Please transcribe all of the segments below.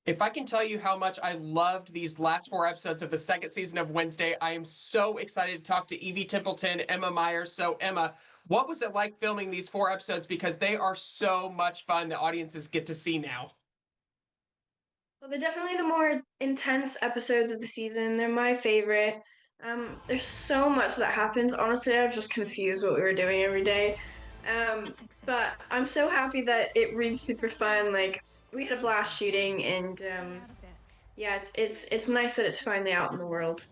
If I can tell you how much I loved these last 4 episodes of the second season of Wednesday, I am so excited to talk to Evie Templeton, Emma Myers. So, Emma, what was it like filming these 4 episodes? Because they are so much fun. The audiences get to see now. Well, they're definitely the more intense episodes of the season. They're my favorite. There's so much that happens. Honestly, I was just confused what we were doing every day. But I'm so happy that it reads super fun. Like we had a blast shooting, and yeah, it's nice that it's finally out in the world.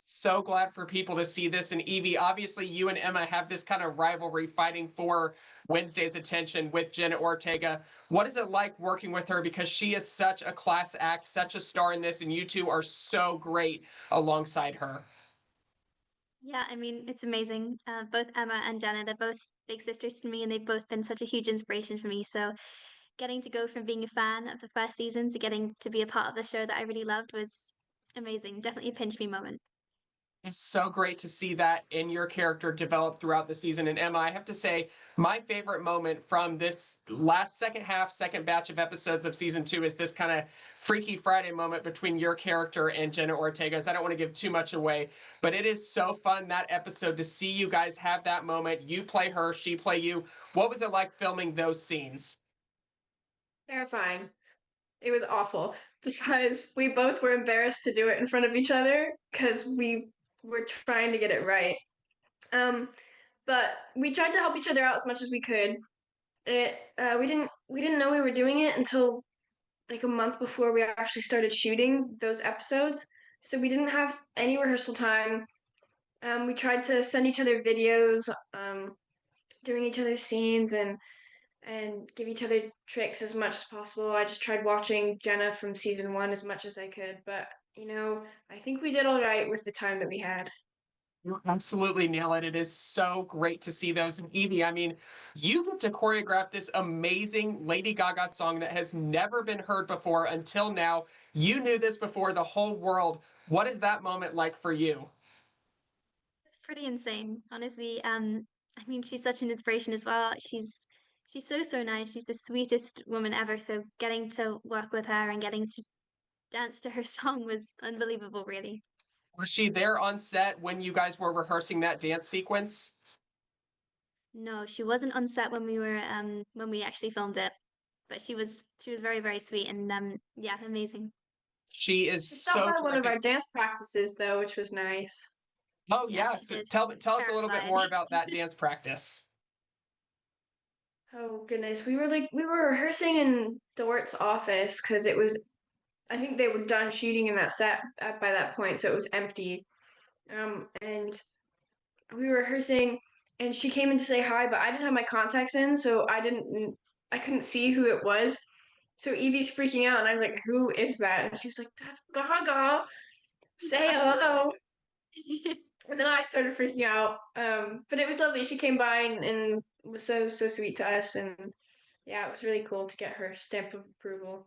So glad for people to see this. And Evie, obviously, you and Emma have this kind of rivalry fighting for Wednesday's attention with Jenna Ortega. What is it like working with her? Because she is such a class act, such a star in this, and you two are so great alongside her. Yeah, I mean, it's amazing. Both Emma and Jenna, they're both big sisters to me, and they've both been such a huge inspiration for me. So, getting to go from being a fan of the first season to getting to be a part of the show that I really loved was amazing. Definitely a pinch me moment. It's so great to see that in your character develop throughout the season. And Emma, I have to say, my favorite moment from this last second half, second batch of episodes of season 2 is this kind of Freaky Friday moment between your character and Jenna Ortega's. I don't want to give too much away, but it is so fun that episode to see you guys have that moment. You play her, she play you. What was it like filming those scenes? Terrifying. It was awful because we both were embarrassed to do it in front of each other because we were trying to get it right. Um, but we tried to help each other out as much as we could. We didn't know we were doing it until like a month before we actually started shooting those episodes. So we didn't have any rehearsal time. We tried to send each other videos, doing each other's scenes and give each other tricks as much as possible. I just tried watching Jenna from season 1 as much as I could, but I think we did all right with the time that we had. You absolutely nail it. It is so great to see those. And Evie, I mean, you get to choreograph this amazing Lady Gaga song that has never been heard before until now. You knew this before the whole world. What is that moment like for you? It's pretty insane, honestly. I mean, she's such an inspiration as well. She's so nice. She's the sweetest woman ever. So getting to work with her and getting to dance to her song was unbelievable, really. Was she there on set when you guys were rehearsing that dance sequence? No, she wasn't on set when we actually filmed it, but she was very, very sweet and yeah, amazing. She is She stopped so by one of terrific. our dance practices though, which was nice. Oh Yeah, yeah. she So did. tell us a little bit Terrified. more about that dance practice. Oh goodness, we were rehearsing in Dort's office because it was I think they were done shooting in that set by that point, so it was empty. And we were rehearsing, and she came in to say hi, but I didn't have my contacts in, so I couldn't see who it was. So Evie's freaking out, and I was like, "Who is that?" And she was like, "That's Gaga. Say hello." And then I started freaking out. But it was lovely. She came by and was so sweet to us, and yeah, it was really cool to get her stamp of approval.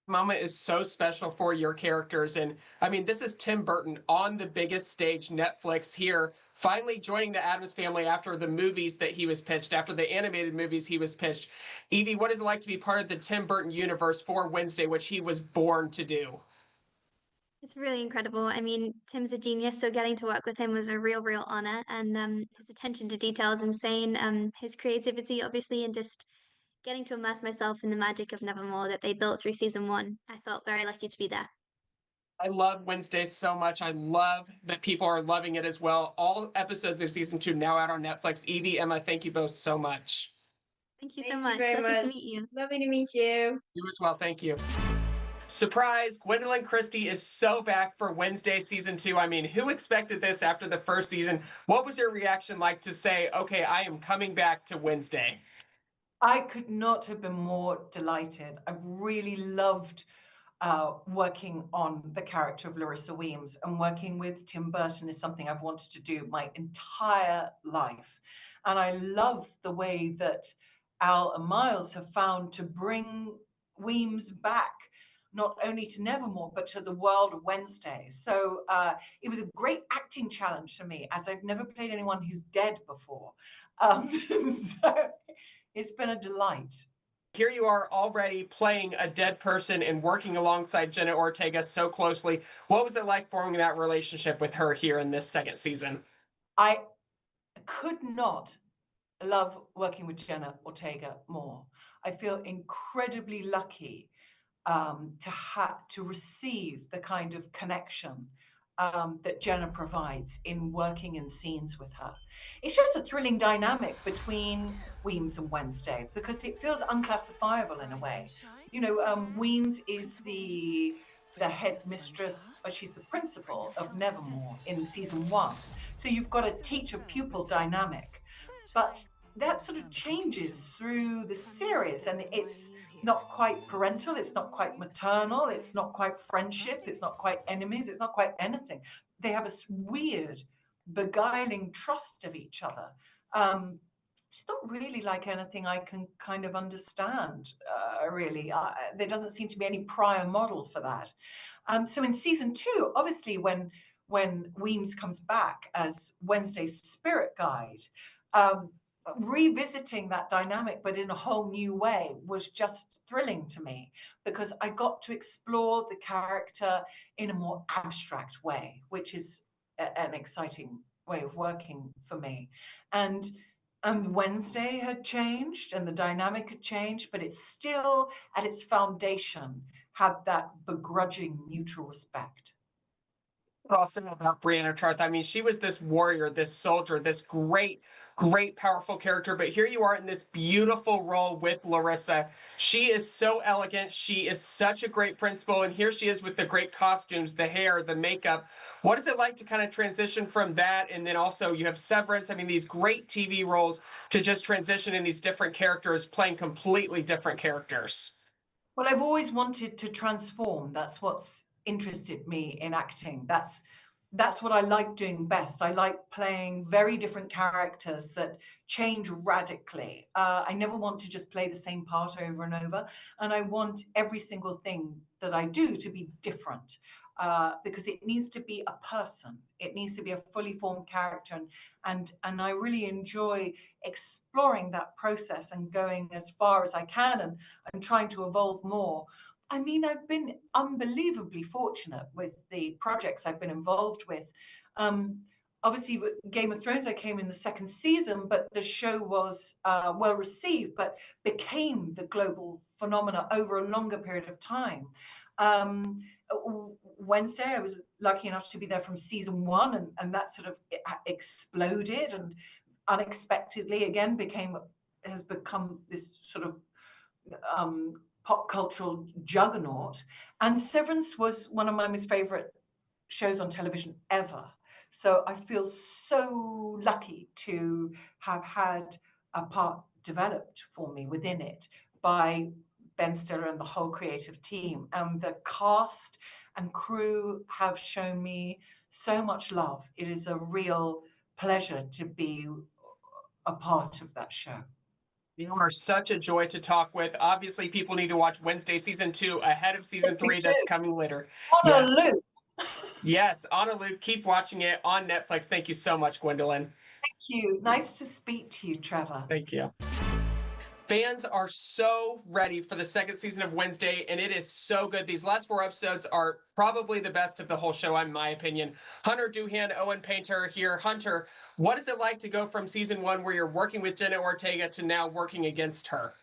Moment is so special for your characters. And I mean, this is Tim Burton on the biggest stage, Netflix here, finally joining the Addams family after the movies that he was pitched, after the animated movies he was pitched. Evie, what is it like to be part of the Tim Burton universe for Wednesday, which he was born to do? It's really incredible. I mean, Tim's a genius, so getting to work with him was a real honor. And his attention to detail is insane. His creativity, obviously, and just getting to immerse myself in the magic of Nevermore that they built through season 1. I felt very lucky to be there. I love Wednesday so much. I love that people are loving it as well. All episodes of season 2 now out on Netflix. Evie, Emma, thank you both so much. Thank you so Thank you much. very Lovely to much. meet you. Lovely to meet you. You as well. Thank you. Surprise! Gwendoline Christie is so back for Wednesday season 2. I mean, who expected this after the first season? What was your reaction like to say, okay, I am coming back to Wednesday? I could not have been more delighted. I've really loved working on the character of Larissa Weems, and working with Tim Burton is something I've wanted to do my entire life. And I love the way that Al and Miles have found to bring Weems back, not only to Nevermore, but to the world of Wednesday. So it was a great acting challenge for me, as I've never played anyone who's dead before. So it's been a delight. Here you are already playing a dead person and working alongside Jenna Ortega so closely. What was it like forming that relationship with her here in this second season? I could not love working with Jenna Ortega more. I feel incredibly lucky to receive the kind of connection that Jenna provides in working in scenes with her. It's just a thrilling dynamic between Weems and Wednesday because it feels unclassifiable in a way. You know, Weems is the headmistress, or she's the principal of Nevermore in season 1. So you've got a teacher-pupil dynamic, but that sort of changes through the series, and it's not quite parental, it's not quite maternal, it's not quite friendship, it's not quite enemies, it's not quite anything. They have a weird, beguiling trust of each other. It's not really like anything I can kind of understand, really. There doesn't seem to be any prior model for that. So in season 2, obviously, when Weems comes back as Wednesday's spirit guide, revisiting that dynamic, but in a whole new way, was just thrilling to me because I got to explore the character in a more abstract way, which is an exciting way of working for me. And Wednesday had changed and the dynamic had changed, but it still, at its foundation, had that begrudging mutual respect. Awesome about Brianna Tarth. I mean, she was this warrior, this soldier, this great, great, powerful character. But here you are in this beautiful role with Larissa. She is so elegant. She is such a great principal. And here she is with the great costumes, the hair, the makeup. What is it like to kind of transition from that? And then also you have Severance. I mean, these great TV roles to just transition in these different characters, playing completely different characters. Well, I've always wanted to transform. That's what's interested me in acting. That's what I like doing best. I like playing very different characters that change radically. I never want to just play the same part over and over, and I want every single thing that I do to be different. Because it needs to be a person. It needs to be a fully formed character, and I really enjoy exploring that process and going as far as I can and trying to evolve more. I mean, I've been unbelievably fortunate with the projects I've been involved with. Obviously, with Game of Thrones, I came in the second season, but the show was well received, but became the global phenomena over a longer period of time. Wednesday, I was lucky enough to be there from season 1, and that sort of exploded and unexpectedly again has become this sort of pop cultural juggernaut. And Severance was one of my most favorite shows on television ever. So I feel so lucky to have had a part developed for me within it by Ben Stiller and the whole creative team. And the cast and crew have shown me so much love. It is a real pleasure to be a part of that show. You are such a joy to talk with. Obviously, people need to watch Wednesday season 2 ahead of season 3 that's coming later. On a loop. Yes, on a loop. Keep watching it on Netflix. Thank you so much, Gwendoline. Thank you. Nice to speak to you, Trevor. Thank you. Fans are so ready for the second season of Wednesday, and it is so good. These last 4 episodes are probably the best of the whole show, in my opinion. Hunter Doohan, Owen Painter here. Hunter, what is it like to go from season 1 where you're working with Jenna Ortega to now working against her?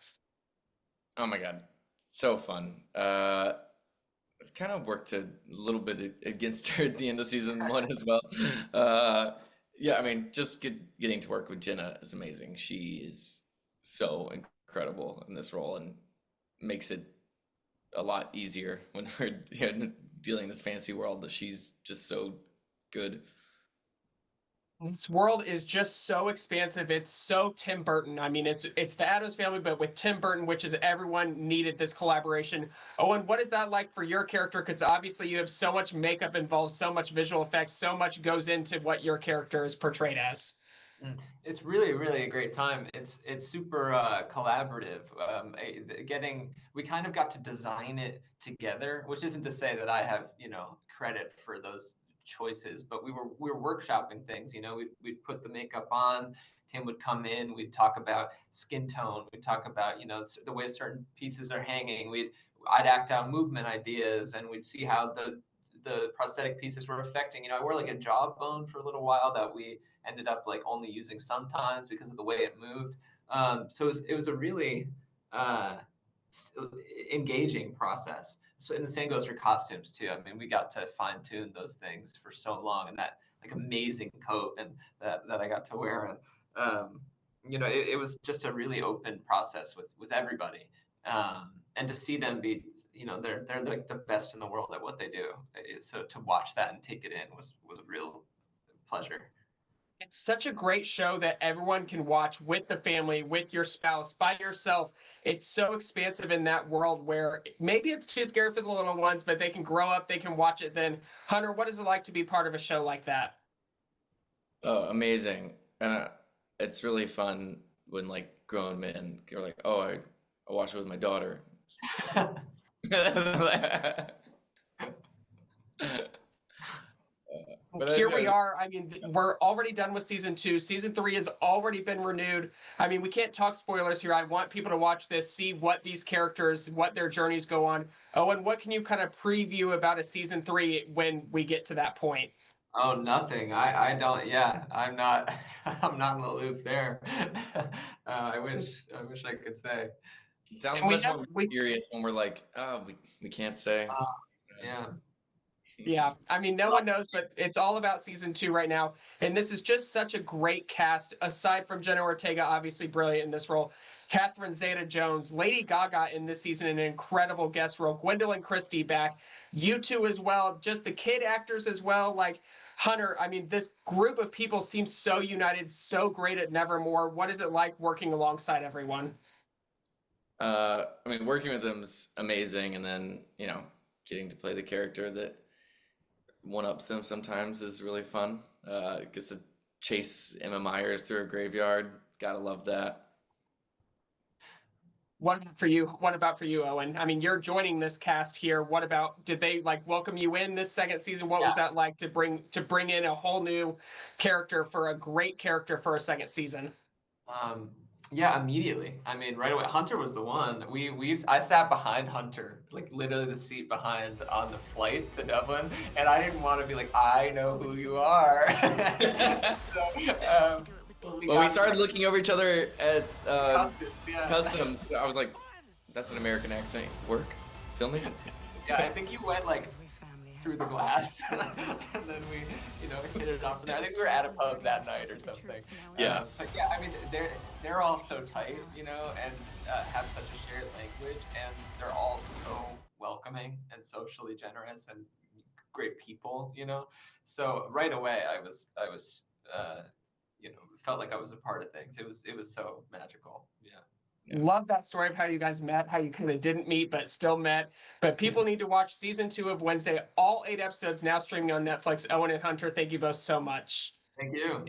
Oh my God, so fun. I've kind of worked a little bit against her at the end of season 1 as well. Yeah, I mean, just getting to work with Jenna is amazing. She is so incredible in this role and makes it a lot easier when we're dealing in this fantasy world that she's just so good. This world is just so expansive. It's so Tim Burton. I mean, it's the Addams Family, but with Tim Burton, which is everyone needed this collaboration. Owen, what is that like for your character? Because obviously you have so much makeup involved, so much visual effects, so much goes into what your character is portrayed as. It's really, really a great time. It's super collaborative. We kind of got to design it together, which isn't to say that I have credit for those choices, but we were workshopping things. We'd put the makeup on. Tim would come in. We'd talk about skin tone. We'd talk about the way certain pieces are hanging. I'd act out movement ideas, and we'd see how the prosthetic pieces were affecting. I wore like a jawbone for a little while that we ended up like only using sometimes because of the way it moved. So it was a really engaging process. So, and the same goes for costumes too. I mean, we got to fine tune those things for so long, and that like amazing coat and that I got to wear. And it was just a really open process with everybody. And to see them be, they're like the best in the world at what they do. So to watch that and take it in was a real pleasure. It's such a great show that everyone can watch with the family, with your spouse, by yourself. It's so expansive in that world where maybe it's too scary for the little ones, but they can grow up, they can watch it then. Hunter, what is it like to be part of a show like that? Oh, amazing. And it's really fun when like grown men are like, oh, I watch it with my daughter. But Here we are. I mean, we're already done with season 2. Season 3 has already been renewed. I mean, we can't talk spoilers here. I want people to watch this, see what these characters, what their journeys go on. Owen, what can you kind of preview about a season 3 when we get to that point? Oh, nothing. I don't. Yeah, I'm not. I'm not in the loop there. I wish I could say. it sounds And we much have- more we- mysterious when we're like, oh, we can't say. Yeah. Yeah, I mean, no one knows, but it's all about season 2 right now. And this is just such a great cast. Aside from Jenna Ortega, obviously brilliant in this role, Catherine Zeta-Jones, Lady Gaga in this season, an incredible guest role, Gwendoline Christie back, you two as well, just the kid actors as well. Like Hunter, I mean, this group of people seems so united, so great at Nevermore. What is it like working alongside everyone? I mean, working with them's amazing, and then getting to play the character that one-ups them sometimes is really fun. Gets to chase Emma Myers through a graveyard. Gotta love that. What about for you? What about for you, Owen? I mean, you're joining this cast here. What about, did they like welcome you in this second season? What was that like to bring in a whole new character for a great character for a second season? Yeah, immediately. I mean, right away. Hunter was the one. I sat behind Hunter, like literally the seat behind on the flight to Dublin, and I didn't want to be like, I know who you are. But we started looking over each other at customs. I was like, that's an American accent. Work? Filming? Yeah, I think you went like through the glass, and then we, hit it off from there. I think we were at a pub that night or something. Yeah. But yeah, I mean, they're all so tight, and have such a shared language, and they're all so welcoming and socially generous and great people, So right away, I was, felt like I was a part of things. It was so magical. Yeah. Love that story of how you guys met, how you kind of didn't meet but still met. But people need to watch season 2 of Wednesday. All 8 episodes now streaming on Netflix. Owen and Hunter, thank you both so much. Thank you.